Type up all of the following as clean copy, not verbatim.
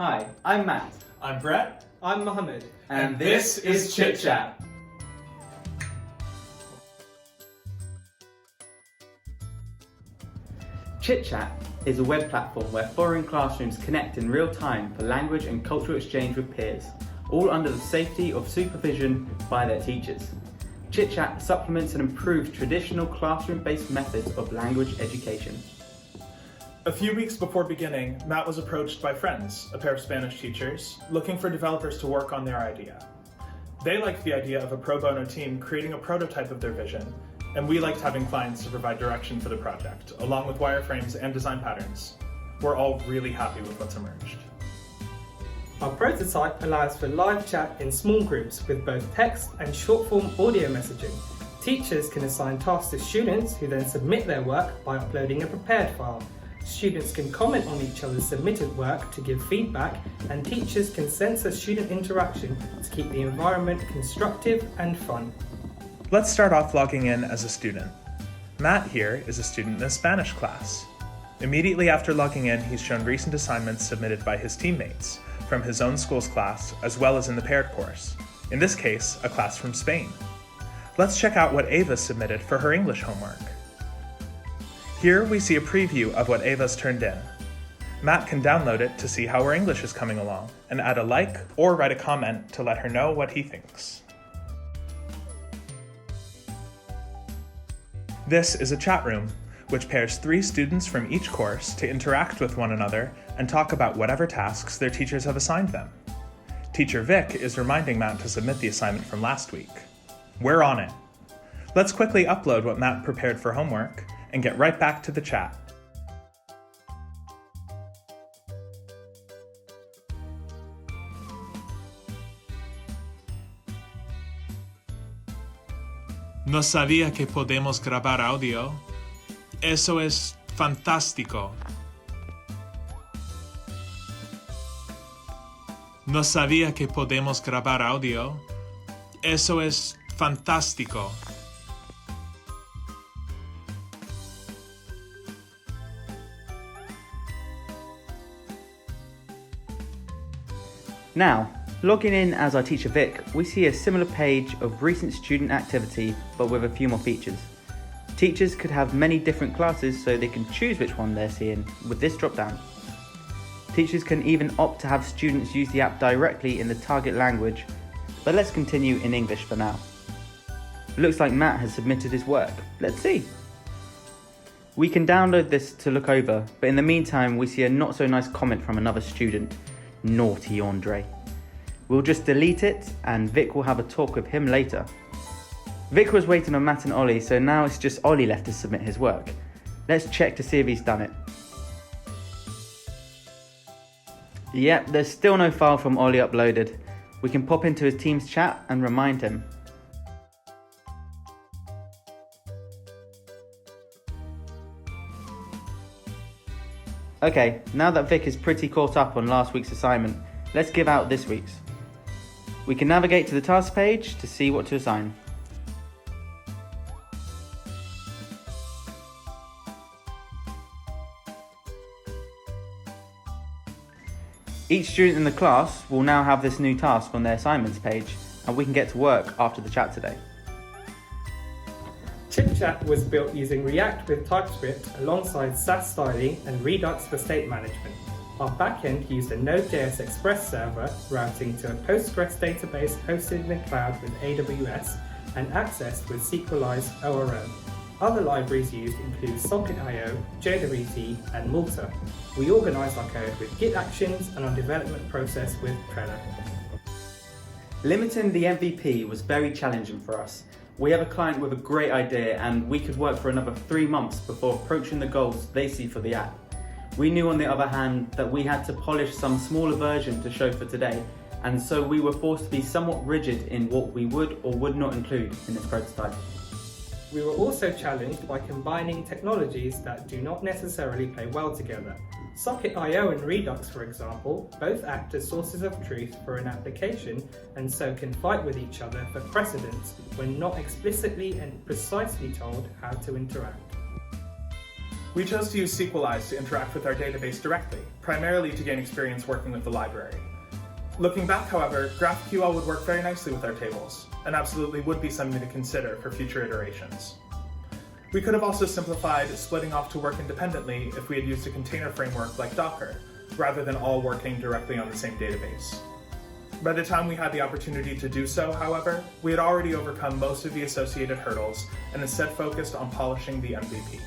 Hi, I'm Matt. I'm Brett. I'm Mohamed. And this is ChitChat. ChitChat is a web platform where foreign classrooms connect in real time for language and cultural exchange with peers, all under the safety of supervision by their teachers. ChitChat supplements and improves traditional classroom-based methods of language education. A few weeks before beginning, Matt was approached by friends, a pair of Spanish teachers, looking for developers to work on their idea. They liked the idea of a pro bono team creating a prototype of their vision, and we liked having clients to provide direction for the project, along with wireframes and design patterns. We're all really happy with what's emerged. Our prototype allows for live chat in small groups with both text and short-form audio messaging. Teachers can assign tasks to students who then submit their work by uploading a prepared file. Students can comment on each other's submitted work to give feedback, and teachers can censor student interaction to keep the environment constructive and fun. Let's start off logging in as a student. Matt here is a student in a Spanish class. Immediately after logging in, he's shown recent assignments submitted by his teammates from his own school's class, as well as in the paired course. In this case, a class from Spain. Let's check out what Ava submitted for her English homework. Here we see a preview of what Ava's turned in. Matt can download it to see how her English is coming along, and add a like or write a comment to let her know what he thinks. This is a chat room, which pairs 3 students from each course to interact with one another and talk about whatever tasks their teachers have assigned them. Teacher Vic is reminding Matt to submit the assignment from last week. We're on it. Let's quickly upload what Matt prepared for homework and get right back to the chat. No sabía que podemos grabar audio. Eso es fantástico. No sabía que podemos grabar audio. Eso es fantástico. Now, logging in as our teacher Vic, we see a similar page of recent student activity, but with a few more features. Teachers could have many different classes so they can choose which one they're seeing with this drop-down. Teachers can even opt to have students use the app directly in the target language, but let's continue in English for now. Looks like Matt has submitted his work. Let's see. We can download this to look over, but in the meantime we see a not so nice comment from another student. Naughty Andre. We'll just delete it and Vic will have a talk with him later. Vic was waiting on Matt and Ollie, so now it's just Ollie left to submit his work. Let's check to see if he's done it. Yep, there's still no file from Ollie uploaded. We can pop into his team's chat and remind him. Okay, now that Vic is pretty caught up on last week's assignment, let's give out this week's. We can navigate to the task page to see what to assign. Each student in the class will now have this new task on their assignments page, and we can get to work after the chat today. ChitChat was built using React with TypeScript alongside Sass styling and Redux for state management. Our backend used a Node.js Express server routing to a Postgres database hosted in the cloud with AWS and accessed with SQLized ORM. Other libraries used include Socket.io, JDBT, and Malta. We organised our code with Git actions and our development process with Trello. Limiting the MVP was very challenging for us. We have a client with a great idea and we could work for another 3 months before approaching the goals they see for the app. We knew on the other hand that we had to polish some smaller version to show for today, and so we were forced to be somewhat rigid in what we would or would not include in this prototype. We were also challenged by combining technologies that do not necessarily play well together. Socket.io and Redux, for example, both act as sources of truth for an application and so can fight with each other for precedence when not explicitly and precisely told how to interact. We chose to use SQLize to interact with our database directly, primarily to gain experience working with the library. Looking back, however, GraphQL would work very nicely with our tables, and absolutely would be something to consider for future iterations. We could have also simplified splitting off to work independently if we had used a container framework like Docker, rather than all working directly on the same database. By the time we had the opportunity to do so, however, we had already overcome most of the associated hurdles and instead focused on polishing the MVP.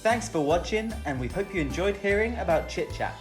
Thanks for watching, and we hope you enjoyed hearing about ChitChat.